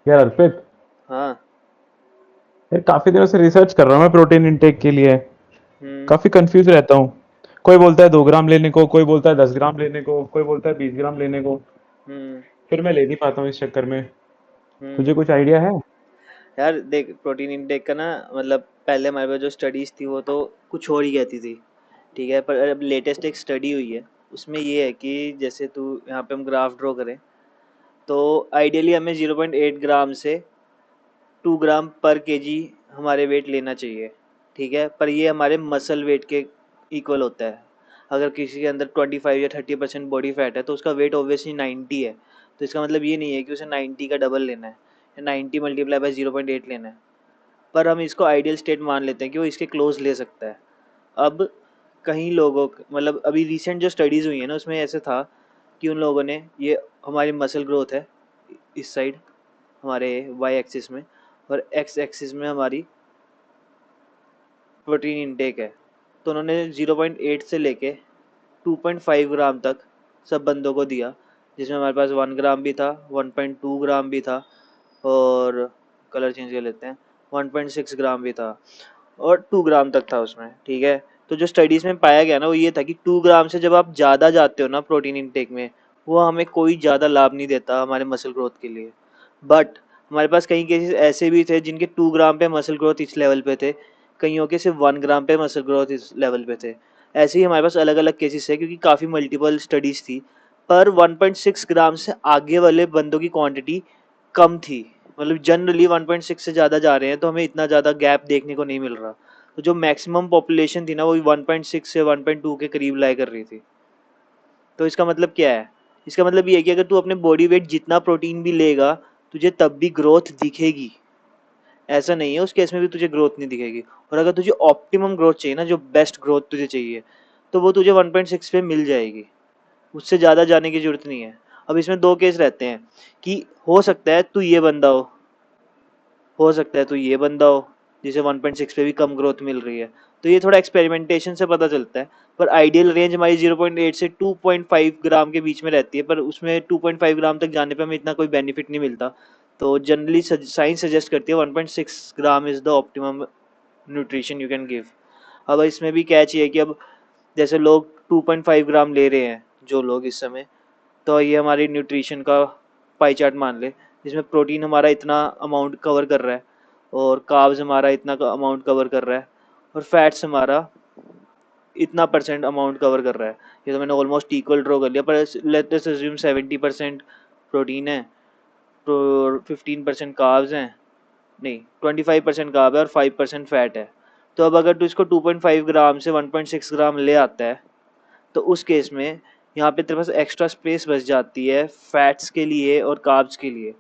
यार अर्पित, हाँ। यार काफी दिनों से रिसर्च कर रहा हूँ मैं प्रोटीन इंटेक के लिए। हम्म। काफी कंफ्यूज रहता हूँ। कोई बोलता है 2 ग्राम लेने को, कोई बोलता है 10 ग्राम लेने को, कोई बोलता है 20 ग्राम लेने को। हम्म। फिर मैं ले नहीं पाता हूँ इस चक्कर में। तुझे हम्म। कुछ आइडिया है? यार देख, प्रोटीन इंटेक का ना, मतलब पहले हमारे पास जो स्टडीज थी वो तो कुछ और ही कहती थी। ठीक है, पर अब लेटेस्ट एक स्टडी हुई है। उसमें ये है कि जैसे तू यहाँ पे हम ग्राफ ड्रॉ करें, तो आइडियली हमें 0.8 ग्राम से 2 ग्राम पर केजी हमारे वेट लेना चाहिए। ठीक है, पर ये हमारे मसल वेट के इक्वल होता है। अगर किसी के अंदर 25 या 30% बॉडी फैट है तो उसका वेट ऑब्वियसली 90 है। तो इसका मतलब ये नहीं है कि उसे 90 का डबल लेना है या 90 × 0.8 लेना है। पर हम इसको आइडियल स्टेट मान लेते हैं कि वो इसके क्लोज ले सकता है। अब कहीं लोगों मतलब अभी रिसेंट जो स्टडीज़ हुई है ना, उसमें ऐसे था कि उन लोगों ने ये हमारी मसल ग्रोथ है इस साइड, हमारे वाई एक्सिस में, और एक्स एक्सिस में हमारी प्रोटीन इनटेक है। तो उन्होंने 0.8 से लेके 2.5 ग्राम तक सब बंदों को दिया, जिसमें हमारे पास 1 ग्राम भी था, 1.2 ग्राम भी था, और कलर चेंज कर लेते हैं, 1.6 ग्राम भी था, और 2 ग्राम तक था उसमें। ठीक है, तो जो स्टडीज़ में पाया गया ना वो ये था कि 2 ग्राम से जब आप ज़्यादा जाते हो ना प्रोटीन इनटेक में, वो हमें कोई ज़्यादा लाभ नहीं देता हमारे मसल ग्रोथ के लिए। बट हमारे पास कई केसेस ऐसे भी थे जिनके 2 ग्राम पे मसल ग्रोथ इस लेवल पे थे, कईयों के सिर्फ 1 ग्राम पे मसल ग्रोथ इस लेवल पे थे। ऐसे ही हमारे पास अलग अलग केसेस है क्योंकि काफ़ी मल्टीपल स्टडीज़ थी। पर 1.6 ग्राम से आगे वाले बंदों की क्वांटिटी कम थी। मतलब जनरली 1.6 से ज़्यादा जा रहे हैं तो हमें इतना ज़्यादा गैप देखने को नहीं मिल रहा। तो जो मैक्सिमम पॉपुलेशन थी ना वो 1.6 से 1.2 के करीब लाई कर रही थी। तो इसका मतलब क्या है? इसका मतलब ये है कि अगर तू अपने बॉडी वेट जितना प्रोटीन भी लेगा, तुझे तब भी ग्रोथ दिखेगी। ऐसा नहीं है उस केस में भी तुझे ग्रोथ नहीं दिखेगी। और अगर तुझे ऑप्टिमम ग्रोथ चाहिए ना, जो बेस्ट ग्रोथ तुझे चाहिए, तो वो तुझे 1.6 पे मिल जाएगी। उससे ज़्यादा जाने की जरूरत नहीं है। अब इसमें दो केस रहते हैं कि हो सकता है तू ये बंदा हो सकता है तो ये बंदा हो जिसे 1.6 पे भी कम ग्रोथ मिल रही है। तो ये थोड़ा एक्सपेरिमेंटेशन से पता चलता है। पर आइडियल रेंज हमारी 0.8 से 2.5 ग्राम के बीच में रहती है, पर उसमें 2.5 ग्राम तक जाने पे हमें इतना कोई बेनिफिट नहीं मिलता। तो जनरली साइंस सजेस्ट करती है 1.6 gram is the optimum nutrition you can give. अब इसमें भी कैच ये है कि अब जैसे लोग 2.5 ग्राम ले रहे हैं जो लोग इस समय, तो ये हमारी न्यूट्रिशन का पाई चार्ट मान ले, जिसमें प्रोटीन हमारा इतना अमाउंट कवर कर रहा है, और कार्ब्स हमारा इतना अमाउंट कवर कर रहा है, और फैट्स हमारा इतना परसेंट अमाउंट कवर कर रहा है। ये तो मैंने ऑलमोस्ट इक्वल ड्रॉ कर लिया, पर लेट अस अज्यूम 70% प्रोटीन है, तो 15% कार्ब्स हैं, नहीं 25% कार्ब है और 5% फैट है। तो अब अगर तू इसको 2.5 ग्राम से 1.6 ग्राम ले आता है, तो उस केस में यहाँ पे तेरे पास एक्स्ट्रा स्पेस बच जाती है फैट्स के लिए और कार्ब्स के लिए।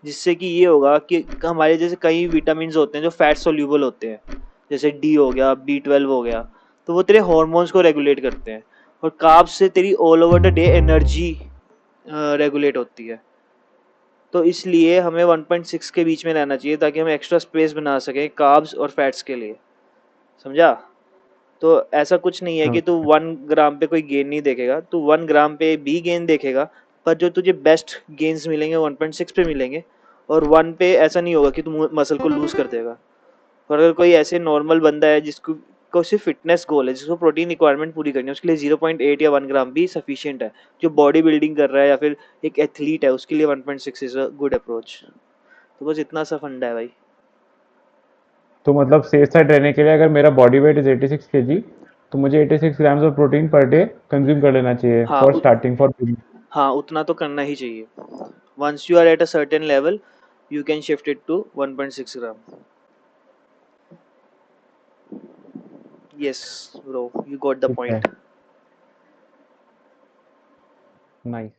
जिससे कि ये होगा कि हमारे जैसे कई विटामिन होते हैं जो फैट सोल्यूबल होते हैं, जैसे डी हो गया, B12 हो गया, तो वो तेरे हॉर्मोन्स को रेगुलेट करते हैं। और कार्ब्स से तेरी all over the day energy regulate होती है। तो इसलिए हमें 1.6 के बीच में रहना चाहिए ताकि हम एक्स्ट्रा स्पेस बना सकें कार्ब्स और फैट्स के लिए। समझा? तो ऐसा कुछ नहीं है हाँ। कि तू 1 ग्राम पे कोई गेन नहीं देखेगा, तू 1 ग्राम पे भी गेन देखेगा। पर जो तुझे बेस्ट गेन्स मिलेंगे 1.6 पे मिलेंगे, और 1 पे ऐसा नहीं होगा कि तू मसल को लूज कर देगा। और अगर कोई ऐसे नॉर्मल बंदा है जिसको को सिर्फ फिटनेस गोल है, जिसको प्रोटीन रिक्वायरमेंट पूरी करनी है, उसके लिए 0.8 या 1 ग्राम भी सफिशियंट है। जो बॉडी बिल्डिंग कर रहा है या फिर एक एथलीट है, उसके लिए 1.6 इज अ गुड अप्रोच। तो बस इतना सा फंडा है भाई। तो मतलब सेफ साइड रहने के लिए अगर मेरा बॉडी वेट इज 86 kg, तो मुझे 86 grams of protein per day consume कर लेना चाहिए हाँ फॉर स्टार्टिंग फॉर। हाँ, उतना तो करना ही चाहिए। Once you are at a certain level, you can shift it to 1.6 gram. Yes bro, you got the ठीक है। point. नाइस।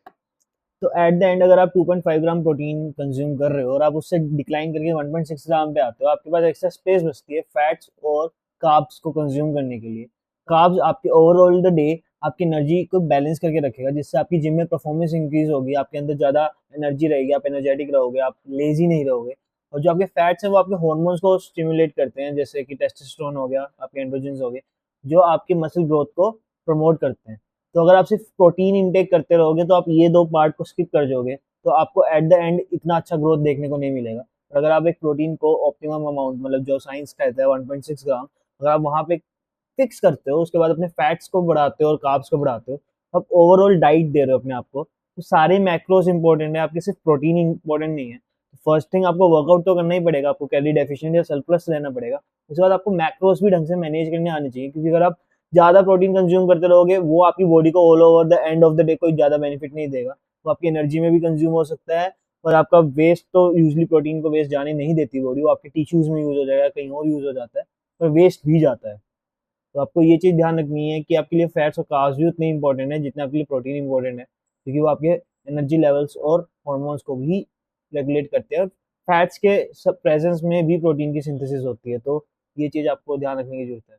तो एट द एंड अगर आप 2.5 ग्राम प्रोटीन कंज्यूम कर रहे हो और आप उससे डिक्लाइन करके 1.6 ग्राम पे आते हो, आपके पास एक्स्ट्रा स्पेस बचती है फैट्स और कार्ब्स को कंज्यूम करने के लिए। कार्ब्स आपके ओवरऑल द डे आपकी एनर्जी को बैलेंस करके रखेगा, जिससे आपकी जिम में परफॉर्मेंस इंक्रीज होगी, आपके अंदर ज़्यादा एनर्जी रहेगी, आप एनर्जेटिक रहोगे, आप लेजी नहीं रहोगे। और जो आपके फैट्स हैं वो आपके हॉर्मोन्स को स्टिमुलेट करते हैं, जैसे कि टेस्टोस्टेरोन हो गया, आपके एंड्रोजन्स हो गए, जो आपकी मसल ग्रोथ को प्रमोट करते हैं। तो अगर आप सिर्फ प्रोटीन इंटेक करते रहोगे तो आप ये दो पार्ट को स्किप कर जाओगे। तो आपको एट द एंड इतना अच्छा ग्रोथ देखने को नहीं मिलेगा। और अगर आप एक प्रोटीन को ऑप्टिमम अमाउंट, मतलब जो साइंस कहता है 1.6 ग्राम, अगर आप वहाँ पे फिक्स करते हो, उसके बाद अपने फैट्स को बढ़ाते हो और कार्ब्स को बढ़ाते हो, आप ओवरऑल डाइट दे रहे हो अपने आप को, तो सारे मैक्रोस इंपॉर्टेंट है, आपके सिर्फ प्रोटीन इंपॉर्टेंट नहीं है। फर्स्ट थिंग आपको वर्कआउट तो करना ही पड़ेगा, आपको कैलोरी डेफिशिएंट या सरप्लस लेना पड़ेगा। उसके बाद आपको मैक्रोस भी ढंग से मैनेज करने आने चाहिए, क्योंकि अगर आप ज़्यादा प्रोटीन कंज्यूम करते रहोगे, वो आपकी बॉडी को all over the end of the day कोई ज़्यादा बेनिफिट नहीं देगा। वो आपकी एनर्जी में भी कंज्यूम हो सकता है, और आपका वेस्ट तो यूजली प्रोटीन को वेस्ट जाने नहीं देती बॉडी, वो आपके टिश्यूज में यूज हो जाएगा, कहीं और यूज हो जाता है, पर वेस्ट भी जाता है। तो आपको ये चीज़ ध्यान रखनी है कि आपके लिए फैट्स और कार्ब्स भी उतने इंपॉर्टेंट है जितने आपके लिए प्रोटीन इंपॉर्टेंट है, क्योंकि वो आपके एनर्जी लेवल्स और हॉर्मोन्स को भी रेगुलेट करते हैं। और फैट्स के सब प्रेजेंस में भी प्रोटीन की सिंथेसिस होती है, तो ये चीज़ आपको ध्यान रखने की जरूरत है।